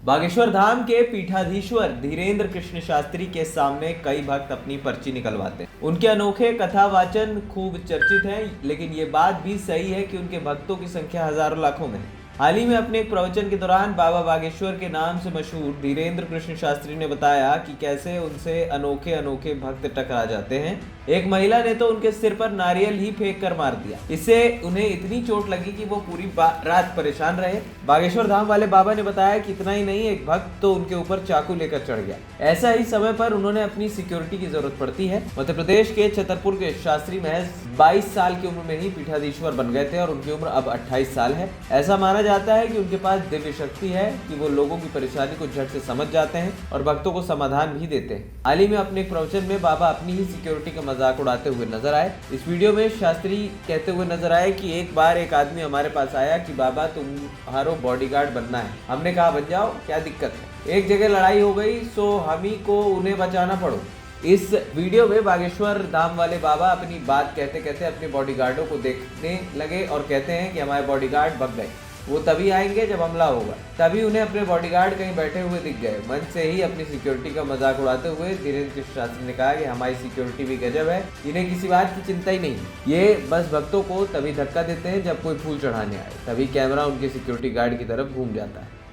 बागेश्वर धाम के पीठाधीश्वर धीरेन्द्र कृष्ण शास्त्री के सामने कई भक्त अपनी पर्ची निकलवाते हैं। उनके अनोखे कथावाचन खूब चर्चित हैं, लेकिन ये बात भी सही है कि उनके भक्तों की संख्या हजारों लाखों में है। हाल ही में अपने एक प्रवचन के दौरान बाबा बागेश्वर के नाम से मशहूर धीरेन्द्र कृष्ण शास्त्री ने बताया कि कैसे उनसे अनोखे अनोखे भक्त टकरा जाते हैं। एक महिला ने तो उनके सिर पर नारियल ही फेंक कर मार दिया। इससे उन्हें इतनी चोट लगी कि वो पूरी रात परेशान रहे। बागेश्वर धाम वाले बाबा ने बताया कि इतना ही नहीं, एक भक्त तो उनके ऊपर चाकू लेकर चढ़ गया। ऐसा ही समय पर उन्होंने अपनी सिक्योरिटी की जरूरत पड़ती है। मध्य प्रदेश के छतरपुर के शास्त्री महज 22 साल की उम्र में ही पीठाधीश्वर बन गए थे और उनकी उम्र अब 28 साल है। ऐसा माना जाता है कि उनके पास दिव्य शक्ति है कि वो लोगों की परेशानी को झट से समझ जाते हैं और भक्तों को समाधान भी देते हैं। हाल ही में अपने एक प्रवचन में बाबा अपनी ही सिक्योरिटी का मजाक उड़ाते हुए नजर आए। इस वीडियो में शास्त्री कहते हुए नजर आए कि एक बार एक आदमी हमारे पास आया कि बाबा तुम्हारो बॉडीगार्ड बनना है। हमने कहा बन जाओ, क्या दिक्कत है। एक जगह लड़ाई हो गई सो हम ही को उन्हें बचाना पड़ो। इस वीडियो में बागेश्वर धाम वाले बाबा अपनी बात कहते कहते अपने बॉडीगार्डों को देखने लगे और कहते हैं कि हमारे बॉडीगार्ड भग गए, वो तभी आएंगे जब हमला होगा। तभी उन्हें अपने बॉडीगार्ड कहीं बैठे हुए दिख गए। मन से ही अपनी सिक्योरिटी का मजाक उड़ाते हुए धीरेन्द्र कृष्ण शास्त्री ने कहा कि हमारी सिक्योरिटी भी गजब है, इन्हें किसी बात की चिंता ही नहीं। ये बस भक्तों को तभी धक्का देते हैं जब कोई फूल चढ़ाने आए, तभी कैमरा उनके सिक्योरिटी गार्ड की तरफ घूम जाता है।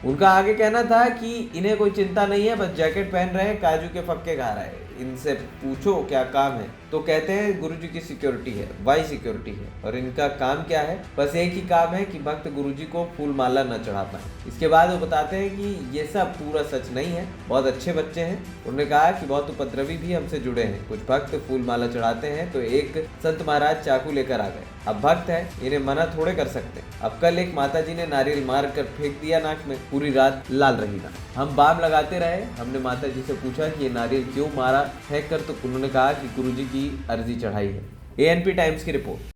उनका आगे कहना था कि इन्हें कोई चिंता नहीं है, बस जैकेट पहन रहे हैं, काजू के फक्के खा रहे हैं, इनसे पूछो क्या काम है। तो कहते हैं गुरुजी की सिक्योरिटी है, वाई सिक्योरिटी है, और इनका काम क्या है, बस एक ही काम है कि भक्त गुरुजी को फूल माला न चढ़ा पाए। इसके बाद वो बताते हैं कि ये सब पूरा सच नहीं है, बहुत अच्छे बच्चे हैं। उन्होंने कहा कि बहुत उपद्रवी भी हमसे जुड़े हैं। कुछ भक्त फूल माला चढ़ाते हैं तो एक संत महाराज चाकू लेकर आ गए। अब भक्त है, इन्हें मना थोड़े कर सकते। अब कल एक माता जी ने नारियल मार कर फेंक दिया नाक में, पूरी रात लाल रही ना। हम बाम लगाते रहे। हमने माता जी से पूछा कि ये नारियल क्यों मारा फेंक कर, तो उन्होंने कहा कि गुरुजी की अर्जी चढ़ाई है। ANP टाइम्स की रिपोर्ट।